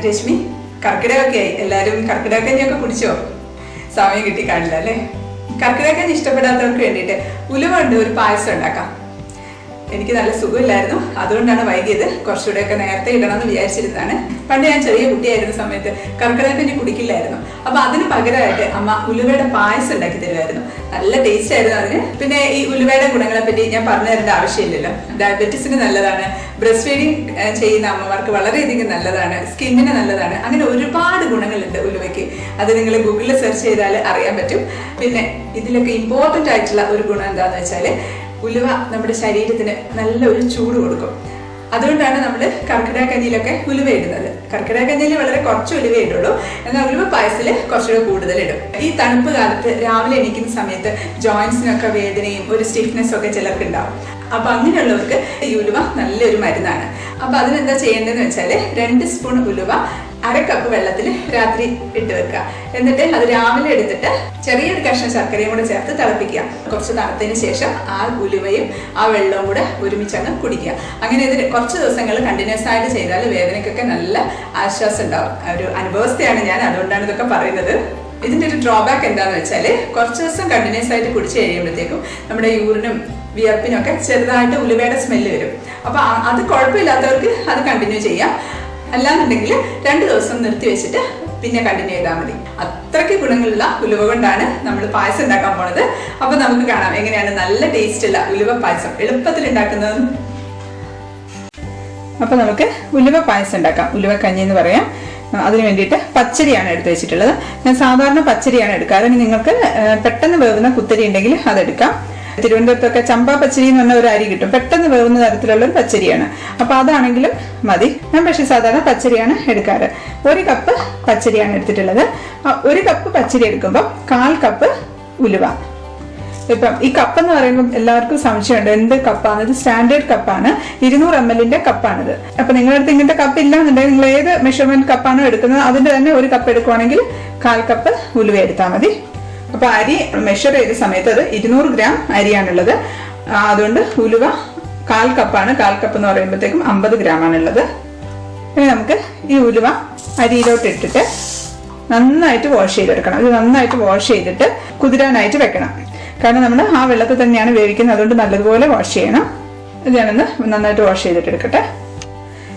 രശ്മി, കർക്കിടകമൊക്കെ ആയി, എല്ലാവരും കർക്കിടകക്കഞ്ഞിയൊക്കെ കുടിച്ചോ? സമയം കിട്ടി കാണില്ല അല്ലേ? കർക്കിടകക്കഞ്ഞി ഇഷ്ടപ്പെടാത്തവർക്ക് വേണ്ടിയിട്ട് ഉലുവ കൊണ്ട് ഒരു പായസം ഉണ്ടാക്കാം. എനിക്ക് നല്ല സുഖമില്ലായിരുന്നു, അതുകൊണ്ടാണ് വൈകിയത്. കുറച്ചുകൂടെയൊക്കെ നേരത്തെ ഇടണമെന്ന് വിചാരിച്ചിരുന്നതാണ്. പണ്ട് ഞാൻ ചെറിയ കുട്ടിയായിരുന്ന സമയത്ത് കർക്കിടകക്കഞ്ഞി കുടിക്കില്ലായിരുന്നു. അപ്പൊ അതിന് പകരമായിട്ട് അമ്മ ഉലുവയുടെ പായസം ഉണ്ടാക്കി തരുമായിരുന്നു. നല്ല ടേസ്റ്റ് ആയിരുന്നു അതിന്. പിന്നെ ഈ ഉലുവയുടെ ഗുണങ്ങളെ പറ്റി ഞാൻ പറഞ്ഞു തരേണ്ട ആവശ്യമില്ലല്ലോ. ഡയബറ്റീസിന് നല്ലതാണ്, ബ്രസ്റ്റ് ഫീഡിങ് ചെയ്യുന്ന അമ്മമാർക്ക് വളരെയധികം നല്ലതാണ്, സ്കിന്നിന് നല്ലതാണ്. അങ്ങനെ ഒരുപാട് ഗുണങ്ങളുണ്ട് ഉലുവയ്ക്ക്. അത് നിങ്ങൾ ഗൂഗിളിൽ സെർച്ച് ചെയ്താൽ അറിയാൻ പറ്റും. പിന്നെ ഇതിലൊക്കെ ഇമ്പോർട്ടൻ്റ് ആയിട്ടുള്ള ഒരു ഗുണം എന്താണെന്ന് വെച്ചാൽ ഉലുവ നമ്മുടെ ശരീരത്തിന് നല്ല ഒരു ചൂട് കൊടുക്കും. അതുകൊണ്ടാണ് നമ്മൾ കർക്കിടകക്കഞ്ഞിയിലൊക്കെ ഉലുവ ഇടുന്നത്. കർക്കിടകക്കഞ്ഞിയിൽ വളരെ കുറച്ച് ഉലുവ ഇടുള്ളൂ, എന്നാൽ ഉലുവ പായസത്തിൽ കുറച്ചുകൂടെ കൂടുതൽ ഇടും. ഈ തണുപ്പ് കാലത്ത് രാവിലെ എണീക്കുന്ന സമയത്ത് ജോയിൻസിനൊക്കെ വേദനയും ഒരു സ്റ്റിഫ്നെസ്സും ഒക്കെ ചിലർക്ക് ഉണ്ടാവും. അപ്പൊ അങ്ങനെയുള്ളവർക്ക് ഈ ഉലുവ നല്ലൊരു മരുന്നാണ്. അപ്പൊ അതിനെന്താ ചെയ്യേണ്ടതെന്ന് വെച്ചാൽ 2 സ്പൂൺ ഉലുവ 1/2 കപ്പ് വെള്ളത്തിൽ രാത്രി ഇട്ട് വെക്കുക. എന്നിട്ട് അത് രാവിലെ എടുത്തിട്ട് ചെറിയൊരു കഷ്ണം ശർക്കരയും കൂടെ ചേർത്ത് തിളപ്പിക്കുക. കുറച്ച് തണുത്തതിന് ശേഷം ആ ഉലുവയും ആ വെള്ളവും കൂടെ ഒരുമിച്ചങ്ങ് കുടിക്കുക. അങ്ങനെ ഇത് കുറച്ച് ദിവസങ്ങൾ കണ്ടിന്യൂസ് ആയിട്ട് ചെയ്താൽ വേദനയ്ക്കൊക്കെ നല്ല ആശ്വാസം ഉണ്ടാവും. ഒരു അനുഭവസ്ഥയാണ് ഞാൻ, അതുകൊണ്ടാണ് ഇതൊക്കെ പറയുന്നത്. ഇതിന്റെ ഒരു ഡ്രോബാക്ക് എന്താന്ന് വെച്ചാൽ കുറച്ച് ദിവസം കണ്ടിന്യൂസ് ആയിട്ട് കുടിച്ചു കഴിയുമ്പോഴത്തേക്കും നമ്മുടെ യൂറിനും വിയർപ്പിനൊക്കെ ചെറുതായിട്ട് ഉലുവയുടെ സ്മെല്ല് വരും. അപ്പൊ അത് കുഴപ്പമില്ലാത്തവർക്ക് അത് കണ്ടിന്യൂ ചെയ്യാം. അല്ലാന്നുണ്ടെങ്കിൽ 2 ദിവസം നിർത്തി വെച്ചിട്ട് പിന്നെ കണ്ടിന്യൂ ചെയ്താൽ മതി. അത്രയ്ക്ക് ഗുണങ്ങളുള്ള ഉലുവ കൊണ്ടാണ് നമ്മൾ പായസം ഉണ്ടാക്കാൻ പോണത്. അപ്പൊ നമുക്ക് കാണാം എങ്ങനെയാണ് നല്ല ടേസ്റ്റുള്ള ഉലുവ പായസം എളുപ്പത്തിൽ ഉണ്ടാക്കുന്നത്. അപ്പൊ നമുക്ക് ഉലുവ പായസം ഉണ്ടാക്കാം. ഉലുവ കഞ്ഞി എന്ന് പറയാം. അതിന് വേണ്ടിയിട്ട് പച്ചരിയാണ് എടുത്ത് വെച്ചിട്ടുള്ളത്. ഞാൻ സാധാരണ പച്ചരിയാണ് എടുക്കാറ്. നിങ്ങൾക്ക് പെട്ടെന്ന് വേവുന്ന കുത്തരി ഉണ്ടെങ്കിൽ അതെടുക്കാം. തിരുവനന്തപുരത്തൊക്കെ ചമ്പാ പച്ചരി എന്ന് പറഞ്ഞ ഒരു അരി കിട്ടും, പെട്ടെന്ന് വേവുന്ന തരത്തിലുള്ള ഒരു പച്ചരിയാണ്. അപ്പൊ അതാണെങ്കിലും മതി. ഞാൻ പക്ഷേ സാധാരണ പച്ചരിയാണ് എടുക്കാറ്. 1 കപ്പ് പച്ചരിയാണ് എടുത്തിട്ടുള്ളത്. 1 കപ്പ് പച്ചരി എടുക്കുമ്പോൾ 1/4 കപ്പ് ഉലുവ. ഇപ്പം ഈ കപ്പ് എന്ന് പറയുമ്പോൾ എല്ലാവർക്കും സംശയമുണ്ട്, എന്ത് കപ്പാണ് ഇത്? സ്റ്റാൻഡേർഡ് കപ്പാണ്, 200 ml കപ്പാണിത്. അപ്പൊ നിങ്ങളുടെ അടുത്ത് ഇങ്ങനത്തെ കപ്പ് ഇല്ല എന്നുണ്ടെങ്കിൽ നിങ്ങൾ ഏത് മെഷർമെന്റ് കപ്പാണോ എടുക്കുന്നത് അതിന്റെ തന്നെ 1 കപ്പ് എടുക്കുവാണെങ്കിൽ 1/4 കപ്പ് ഉലുവ എടുത്താൽ മതി. അപ്പൊ അരി മെഷർ ചെയ്ത സമയത്ത് അത് 200 ഗ്രാം അരിയാണുള്ളത്. അതുകൊണ്ട് ഉലുവ 1/4 കപ്പാണ്. 1/4 കപ്പ് എന്ന് പറയുമ്പോഴത്തേക്കും 50 ഗ്രാം ആണുള്ളത്. ഇനി നമുക്ക് ഈ ഉലുവ അരിയിലോട്ട് ഇട്ടിട്ട് നന്നായിട്ട് വാഷ് ചെയ്തെടുക്കണം. ഇത് നന്നായിട്ട് വാഷ് ചെയ്തിട്ട് കുതിരാനായിട്ട് വെക്കണം. കാരണം നമ്മൾ ആ വെള്ളത്തിൽ തന്നെയാണ് വേവിക്കുന്നത്, അതുകൊണ്ട് നല്ലതുപോലെ വാഷ് ചെയ്യണം. ഇത് ഞാനൊന്ന് നന്നായിട്ട് വാഷ് ചെയ്തിട്ട് എടുക്കട്ടെ.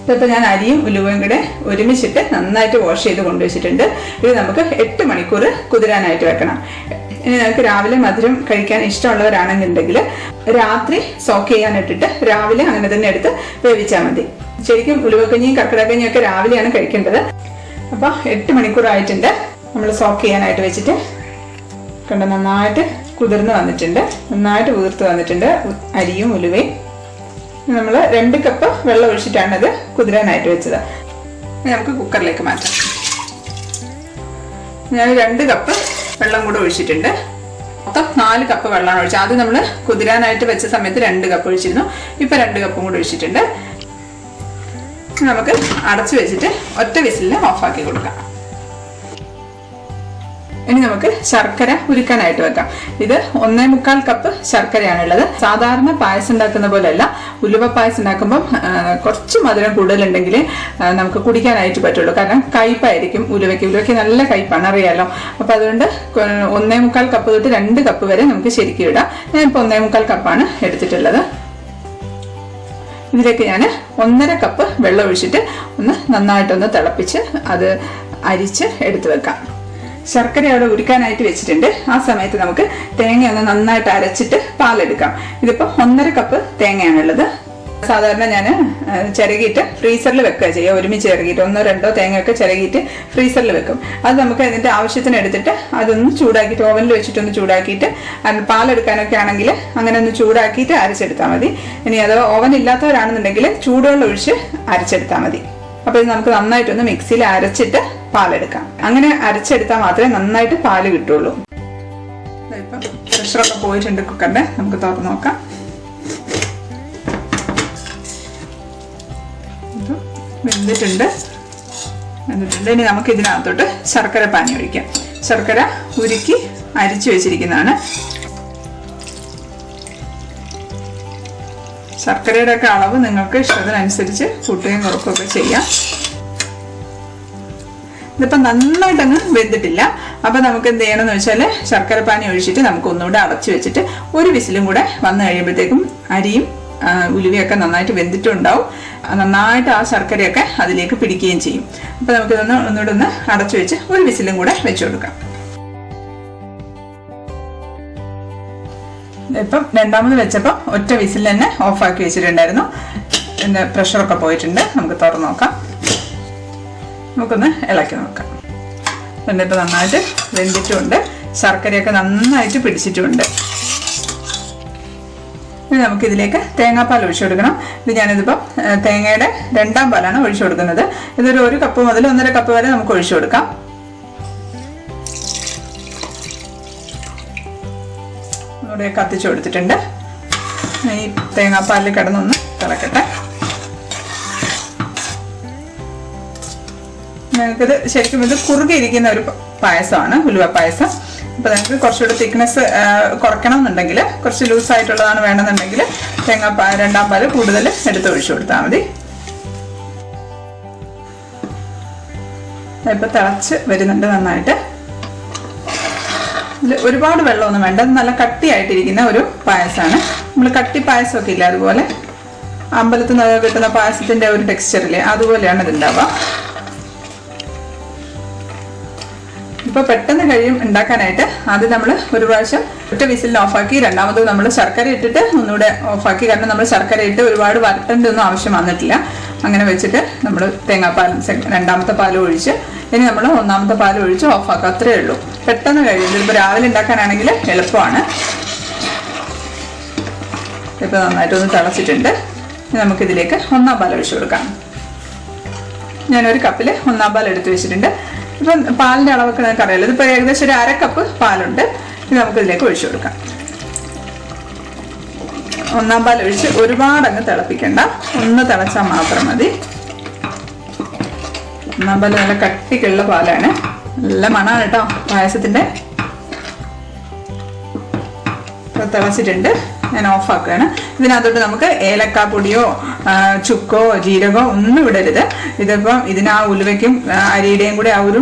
ഇതിപ്പോൾ ഞാൻ അരിയും ഉലുവയും കൂടെ ഒരുമിച്ചിട്ട് നന്നായിട്ട് വാഷ് ചെയ്ത് കൊണ്ടുവച്ചിട്ടുണ്ട്. ഇത് നമുക്ക് 8 മണിക്കൂർ കുതിരാനായിട്ട് വെക്കണം. ഇനി നമുക്ക് രാവിലെ മധുരം കഴിക്കാൻ ഇഷ്ടമുള്ളവരാണെന്നുണ്ടെങ്കിൽ രാത്രി സോക്ക് ചെയ്യാനിട്ടിട്ട് രാവിലെ അങ്ങനെ തന്നെ എടുത്ത് വേവിച്ചാൽ മതി. ശരിക്കും ഉലുവക്കഞ്ഞിയും കർക്കിടകക്കഞ്ഞിയും ഒക്കെ രാവിലെയാണ് കഴിക്കേണ്ടത്. അപ്പോൾ 8 മണിക്കൂർ ആയിട്ടുണ്ട് നമ്മൾ സോക്ക് ചെയ്യാനായിട്ട് വെച്ചിട്ട്. കണ്ട നന്നായിട്ട് കുതിർന്ന് വന്നിട്ടുണ്ട്, നന്നായിട്ട് വീർത്ത് വന്നിട്ടുണ്ട് അരിയും ഉലുവയും. നമ്മൾ 2 കപ്പ് വെള്ളം ഒഴിച്ചിട്ടാണ് അത് കുതിരാനായിട്ട് വെച്ചത്. നമുക്ക് കുക്കറിലേക്ക് മാറ്റാം. ഞാൻ 2 കപ്പ് വെള്ളം കൂടെ ഒഴിച്ചിട്ടുണ്ട്. മൊത്തം 4 കപ്പ് വെള്ളമാണ് ഒഴിച്ചത്. ആദ്യം നമ്മൾ കുതിരാനായിട്ട് വെച്ച സമയത്ത് 2 കപ്പ് ഒഴിച്ചിരുന്നു, ഇപ്പൊ 2 കപ്പും കൂടെ ഒഴിച്ചിട്ടുണ്ട്. നമുക്ക് അടച്ചു വെച്ചിട്ട് ഒറ്റ വിസിലിന് ഓഫാക്കി കൊടുക്കാം. ഇനി നമുക്ക് ശർക്കര ഉരുക്കാനായിട്ട് വെക്കാം. ഇത് 1.25 കപ്പ് ശർക്കരയാണുള്ളത്. സാധാരണ പായസം ഉണ്ടാക്കുന്ന പോലെയല്ല. ഉലുവ പായസം ഉണ്ടാക്കുമ്പം കുറച്ച് മധുരം കൂടുതലുണ്ടെങ്കിൽ നമുക്ക് കുടിക്കാനായിട്ട് പറ്റുള്ളൂ. കാരണം കയ്പായിരിക്കും ഉലുവയ്ക്ക് നല്ല കയ്പാണ്, അറിയാലോ. അപ്പൊ അതുകൊണ്ട് 1.25 കപ്പ് തൊട്ട് 2 കപ്പ് വരെ നമുക്ക് ശരിക്കും ഇടാം. ഞാനിപ്പോൾ 1.25 കപ്പാണ് എടുത്തിട്ടുള്ളത്. ഇതിലേക്ക് ഞാൻ 1.5 കപ്പ് വെള്ളം ഒഴിച്ചിട്ട് നന്നായിട്ടൊന്ന് തിളപ്പിച്ച് അത് അരിച്ച് എടുത്തു വെക്കാം. ശർക്കര അവിടെ ഉരുക്കാനായിട്ട് വെച്ചിട്ടുണ്ട്. ആ സമയത്ത് നമുക്ക് തേങ്ങ ഒന്ന് നന്നായിട്ട് അരച്ചിട്ട് പാലെടുക്കാം. ഇതിപ്പോൾ 1.5 കപ്പ് തേങ്ങയാണുള്ളത്. സാധാരണ ഞാൻ ചിരകിയിട്ട് ഫ്രീസറിൽ വെക്കുക ചെയ്യുക. ഒരുമിച്ച് ചിരകിയിട്ട് 1-2 തേങ്ങയൊക്കെ ചിരകിയിട്ട് ഫ്രീസറിൽ വെക്കും. അത് നമുക്ക് അതിൻ്റെ ആവശ്യത്തിന് എടുത്തിട്ട് അതൊന്ന് ചൂടാക്കിയിട്ട് ഓവനിൽ വെച്ചിട്ടൊന്ന് ചൂടാക്കിയിട്ട് പാലെടുക്കാനൊക്കെ ആണെങ്കിൽ അങ്ങനെ ഒന്ന് ചൂടാക്കിയിട്ട് അരച്ചെടുത്താൽ മതി. ഇനി അഥവാ ഓവൻ ഇല്ലാത്തവരാണെന്നുണ്ടെങ്കിൽ ചൂടുവെള്ളം ഒഴിച്ച് അരച്ചെടുത്താൽ മതി. അപ്പോൾ ഇത് നമുക്ക് നന്നായിട്ടൊന്ന് മിക്സിയിൽ അരച്ചിട്ട് പാലെടുക്കാം. അങ്ങനെ അരച്ചെടുത്താൽ മാത്രമേ നന്നായിട്ട് പാല് കിട്ടുള്ളൂ. ഇപ്പം പ്രഷറൊക്കെ പോയിട്ടുണ്ട് കുക്കറിന്റെ. നമുക്ക് തുറന്ന് നോക്കാം. വെന്തിട്ടുണ്ട്. ഇനി നമുക്ക് ഇതിനകത്തോട്ട് ശർക്കര പാനി ഒഴിക്കാം. ശർക്കര ഉരുക്കി അരിച്ചു വെച്ചിരിക്കുന്നതാണ്. ശർക്കരയുടെ ഒക്കെ അളവ് നിങ്ങൾക്ക് ഇഷ്ടത്തിനനുസരിച്ച് കൂട്ടുകയും കുറക്കുകയൊക്കെ ചെയ്യാം. ഇതിപ്പോൾ നന്നായിട്ടങ്ങ് വെന്തിട്ടില്ല. അപ്പോൾ നമുക്ക് എന്ത് ചെയ്യണമെന്ന് വെച്ചാൽ ശർക്കരപ്പാനി ഒഴിച്ചിട്ട് നമുക്ക് ഒന്നുകൂടെ അടച്ചു വെച്ചിട്ട് ഒരു വിസിലും കൂടെ വന്നു കഴിയുമ്പോഴത്തേക്കും അരിയും ഉലുവയൊക്കെ നന്നായിട്ട് വെന്തിട്ടുണ്ടാവും. നന്നായിട്ട് ആ ശർക്കരയൊക്കെ അതിലേക്ക് പിടിക്കുകയും ചെയ്യും. അപ്പോൾ നമുക്കിതൊന്ന് ഒന്നുകൂടെ ഒന്ന് അടച്ചു വെച്ച് ഒരു വിസിലും കൂടെ വെച്ചു കൊടുക്കാം. ഇപ്പം രണ്ടാമത് വെച്ചപ്പോൾ ഒറ്റ വിസിൽ തന്നെ ഓഫാക്കി വെച്ചിട്ടുണ്ടായിരുന്നു. ഇതിൻ്റെ പ്രഷറൊക്കെ പോയിട്ടുണ്ട്. നമുക്ക് തുറന്ന് നോക്കാം. നമുക്കൊന്ന് ഇളക്കി നോക്കാം. എന്നിട്ട് ഇപ്പോൾ നന്നായിട്ട് വെന്തിട്ടുമുണ്ട്, ശർക്കരയൊക്കെ നന്നായിട്ട് പിടിച്ചിട്ടുമുണ്ട്. ഇനി നമുക്കിതിലേക്ക് തേങ്ങാപ്പാൽ ഒഴിച്ചു കൊടുക്കണം. ഇത് ഞാനിതിപ്പോൾ തേങ്ങയുടെ 2ാം പാലാണ് ഒഴിച്ചു കൊടുക്കുന്നത്. ഇതൊരു 1 കപ്പ് മുതൽ 1.5 കപ്പ് വരെ നമുക്ക് ഒഴിച്ചു കൊടുക്കാം. ഇവിടെ കത്തിച്ചു കൊടുത്തിട്ടുണ്ട്. ഈ തേങ്ങാപ്പാലിൽ കിടന്നൊന്ന് തിളക്കട്ടെ. ഞങ്ങൾക്കിത് ശരിക്കും ഇത് കുറുകിയിരിക്കുന്ന ഒരു പായസമാണ്, ഉലുവ പായസം. അപ്പോൾ നിങ്ങൾക്ക് കുറച്ചുകൂടി തിക്നെസ് കുറയ്ക്കണം എന്നുണ്ടെങ്കിൽ, കുറച്ച് ലൂസായിട്ടുള്ളതാണ് വേണമെന്നുണ്ടെങ്കിൽ 2ാം പാൽ കൂടുതൽ എടുത്ത് ഒഴിച്ചു കൊടുത്താൽ മതി. ഇപ്പോൾ തിളച്ച് വരുന്നുണ്ട് നന്നായിട്ട്. ഇതിൽ ഒരുപാട് വെള്ളമൊന്നും വേണ്ട. നല്ല കട്ടിയായിട്ടിരിക്കുന്ന ഒരു പായസമാണ്. നമ്മൾ കട്ടി പായസമൊക്കെ ഇല്ല, അതുപോലെ അമ്പലത്തിൽ നിന്ന് കിട്ടുന്ന പായസത്തിൻ്റെ ഒരു ടെക്സ്ചറില്ലേ, അതുപോലെയാണ് ഇതുണ്ടാവുക. ഇപ്പോൾ പെട്ടെന്ന് കഴിയും ഉണ്ടാക്കാനായിട്ട്. ആദ്യം നമ്മൾ ഒരു പ്രാവശ്യം ഒറ്റ വിസിലിന് ഓഫാക്കി, രണ്ടാമത് നമ്മൾ ശർക്കര ഇട്ടിട്ട് ഒന്നുകൂടെ ഓഫാക്കി. കാരണം നമ്മൾ ശർക്കര ഇട്ട് ഒരുപാട് വരട്ടേണ്ട ഒന്നും ആവശ്യം വന്നിട്ടില്ല. അങ്ങനെ വെച്ചിട്ട് നമ്മൾ തേങ്ങാപ്പാൽ 2ാമത്തെ പാലും ഒഴിച്ച് ഇനി നമ്മൾ 1ാമത്തെ പാലും ഒഴിച്ച് ഓഫാക്കുക. അത്രയേ ഉള്ളൂ, പെട്ടെന്ന് കഴിയും. ഇതിപ്പോൾ രാവിലെ ഉണ്ടാക്കാനാണെങ്കിൽ എളുപ്പമാണ്. ഇപ്പോൾ നന്നായിട്ടൊന്ന് തിളച്ചിട്ടുണ്ട്. നമുക്കിതിലേക്ക് 1ാം പാൽ ഒഴിച്ചു കൊടുക്കാം. ഞാനൊരു കപ്പിൽ 1ാം പാൽ എടുത്ത് വെച്ചിട്ടുണ്ട്. ഇപ്പം പാലിൻ്റെ അളവൊക്കെ നിങ്ങൾക്ക് അറിയാലോ. ഇതിപ്പോൾ ഏകദേശം ഒരു 1/2 കപ്പ് പാലുണ്ട്. ഇത് നമുക്കിതിലേക്ക് ഒഴിച്ചു കൊടുക്കാം. 1ാം പാൽ ഒഴിച്ച് ഒരുപാട് അങ്ങ് തിളപ്പിക്കണ്ട, ഒന്ന് തിളച്ചാൽ മാത്രം മതി. 1ാം പാൽ നല്ല കട്ടിക്കുള്ള പാലാണ്. നല്ല മണമാണ് കേട്ടോ പായസത്തിൻ്റെ. തിളച്ചിട്ടുണ്ട്, ഞാൻ ഓഫാക്കുകയാണ്. ഇതിനകത്തോട്ട് നമുക്ക് ഏലക്കാപ്പൊടിയോ ചുക്കോ ജീരകമോ ഒന്നും ഇടരുത്. ഇതിപ്പം ഇതിന് ആ ഉലുവയ്ക്കും അരിയുടെയും കൂടെ ആ ഒരു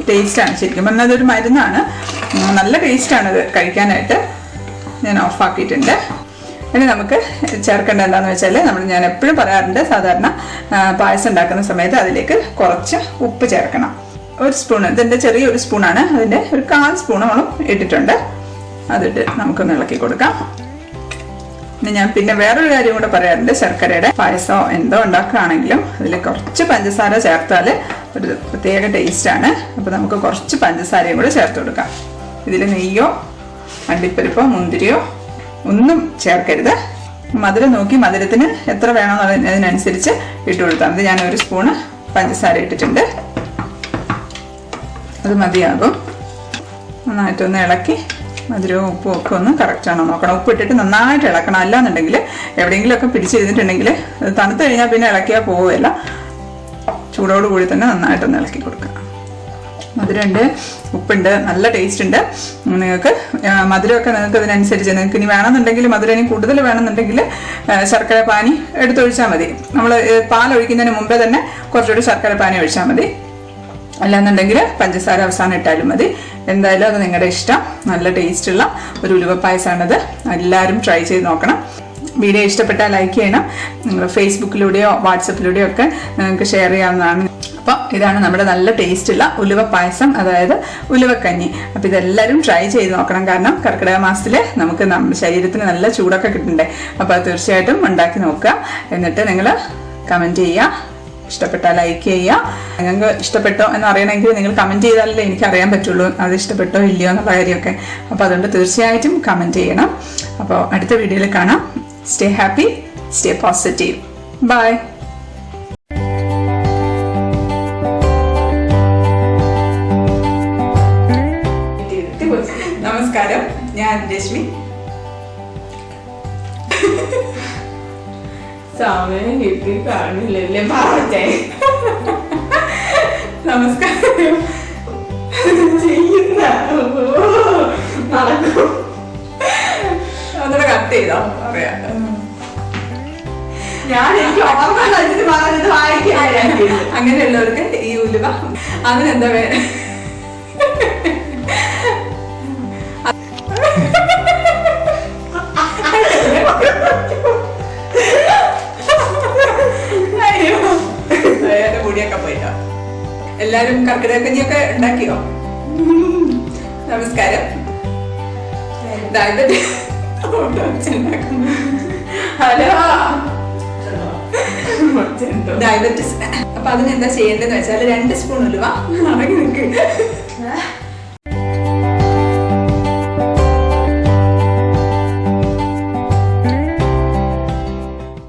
ടേസ്റ്റാണ്. ശരിക്കും പറഞ്ഞാൽ അതൊരു മരുന്നാണ്, നല്ല ടേസ്റ്റാണ് ഇത് കഴിക്കാനായിട്ട്. ഞാൻ ഓഫാക്കിയിട്ടുണ്ട്. ഇനി നമുക്ക് ചേർക്കേണ്ടത് എന്താണെന്ന് വെച്ചാൽ ഞാൻ എപ്പോഴും പറയാറുണ്ട്, സാധാരണ പായസം ഉണ്ടാക്കുന്ന സമയത്ത് അതിലേക്ക് കുറച്ച് ഉപ്പ് ചേർക്കണം. 1 സ്പൂൺ, ഇതിൻ്റെ ചെറിയൊരു സ്പൂണാണ്, അതിൻ്റെ ഒരു 1/4 സ്പൂണോളം ഇട്ടിട്ടുണ്ട്. അതിട്ട് നമുക്കൊന്ന് ഇളക്കി കൊടുക്കാം. പിന്നെ ഞാൻ വേറൊരു കാര്യം കൂടെ പറയാറുണ്ട്. ശർക്കരയുടെ പായസമോ എന്തോ ഉണ്ടാക്കുകയാണെങ്കിലും അതിൽ കുറച്ച് പഞ്ചസാര ചേർത്താൽ ഒരു പ്രത്യേക ടേസ്റ്റാണ്. അപ്പോൾ നമുക്ക് കുറച്ച് പഞ്ചസാരയും കൂടെ ചേർത്ത് കൊടുക്കാം. ഇതിൽ നെയ്യോ അണ്ടിപ്പരിപ്പോ മുന്തിരിയോ ഒന്നും ചേർക്കരുത്. മധുരം നോക്കി മധുരത്തിന് എത്ര വേണമെന്ന് അതിനനുസരിച്ച് ഇട്ട് കൊടുത്താൽ മതി. ഞാൻ 1 സ്പൂണ് പഞ്ചസാര ഇട്ടിട്ടുണ്ട്, അത് മതിയാകും. നന്നായിട്ടൊന്ന് ഇളക്കി മധുരവും ഉപ്പും ഒക്കെ ഒന്ന് കറക്റ്റാണോ നോക്കണം. ഉപ്പ് ഇട്ടിട്ട് നന്നായിട്ട് ഇളക്കണം. അല്ലാന്നുണ്ടെങ്കിൽ എവിടെയെങ്കിലുമൊക്കെ പിടിച്ചിരുന്നിട്ടുണ്ടെങ്കിൽ തണുത്ത് കഴിഞ്ഞാൽ പിന്നെ ഇളക്കിയാൽ പോവുകയില്ല. ചൂടോടുകൂടി തന്നെ നന്നായിട്ടൊന്ന് ഇളക്കി കൊടുക്കുക. മധുരമുണ്ട്, ഉപ്പുണ്ട്, നല്ല ടേസ്റ്റ് ഉണ്ട്. നിങ്ങൾക്ക് മധുരമൊക്കെ നിങ്ങൾക്ക് ഇതിനനുസരിച്ച്, നിങ്ങൾക്ക് ഇനി വേണമെന്നുണ്ടെങ്കിൽ മധുരം ഇനി കൂടുതൽ വേണമെന്നുണ്ടെങ്കിൽ ശർക്കര പാനി എടുത്തൊഴിച്ചാൽ മതി. നമ്മൾ പാലൊഴിക്കുന്നതിന് മുമ്പേ തന്നെ കുറച്ചുകൂടി ശർക്കര പാനി ഒഴിച്ചാൽ മതി. അല്ലാന്നുണ്ടെങ്കിൽ പഞ്ചസാര അവസാനം ഇട്ടാലും മതി. എന്തായാലും അത് നിങ്ങളുടെ ഇഷ്ടം. നല്ല ടേസ്റ്റുള്ള ഒരു ഉലുവ പായസമാണിത്. എല്ലാവരും ട്രൈ ചെയ്ത് നോക്കണം. വീഡിയോ ഇഷ്ടപ്പെട്ടാൽ ലൈക്ക് ചെയ്യണം. നിങ്ങൾ ഫേസ്ബുക്കിലൂടെയോ വാട്സപ്പിലൂടെയോ ഒക്കെ നിങ്ങൾക്ക് ഷെയർ ചെയ്യാവുന്നതാണ്. അപ്പോൾ ഇതാണ് നമ്മുടെ നല്ല ടേസ്റ്റുള്ള ഉലുവ പായസം, അതായത് ഉലുവക്കഞ്ഞി. അപ്പോൾ ഇതെല്ലാവരും ട്രൈ ചെയ്ത് നോക്കണം. കാരണം കർക്കിടക മാസത്തിൽ നമുക്ക് നമ്മുടെ ശരീരത്തിന് നല്ല ചൂടൊക്കെ കിട്ടണ്ടേ. അപ്പോൾ അത് തീർച്ചയായിട്ടും ഉണ്ടാക്കി നോക്കുക. എന്നിട്ട് നിങ്ങൾ കമൻറ്റ് ചെയ്യുക. ഇഷ്ടപ്പെട്ടാൽ ലൈക്ക് ചെയ്യുക. നിങ്ങൾക്ക് ഇഷ്ടപ്പെട്ടോ എന്ന് അറിയണമെങ്കിൽ നിങ്ങൾ കമൻറ്റ് ചെയ്താലല്ലേ എനിക്ക് അറിയാൻ പറ്റുള്ളൂ അത് ഇഷ്ടപ്പെട്ടോ ഇല്ലയോ എന്നുള്ള കാര്യമൊക്കെ. അപ്പോൾ അതുകൊണ്ട് തീർച്ചയായിട്ടും കമൻറ്റ് ചെയ്യണം. അപ്പോൾ അടുത്ത വീഡിയോയിൽ കാണാം. Stay happy, stay positive. Bye. നമസ്കാരം, ഞാൻ രശ്മി. സമയം കിട്ടി കാണില്ലല്ലേ പറഞ്ഞേ. നമസ്കാരം. ചെയ്യുന്ന നടക്കും. ഒന്നുകൂടെ കട്ട് ചെയ്തോ പറയാ. ഞാൻ എനിക്ക് ഓർമ്മ പറഞ്ഞത് വായിക്കാൻ അങ്ങനെയല്ല. ഉള്ളവർക്ക് ഈ ഉലുവ അതിനെന്താ അയ്യോ വേറെ മുടിയൊക്കെ പോയിട്ടോ. എല്ലാരും കർക്കിടകക്കഞ്ഞിയൊക്കെ ഉണ്ടാക്കിയോ? നമസ്കാരം. Hello diabetes. അപ്പൊ അതിനെന്താ ചെയ്യേണ്ടതെന്ന് വെച്ചാൽ 2 സ്പൂൺ ഉലുവ അടങ്ങി നിൽക്കുക.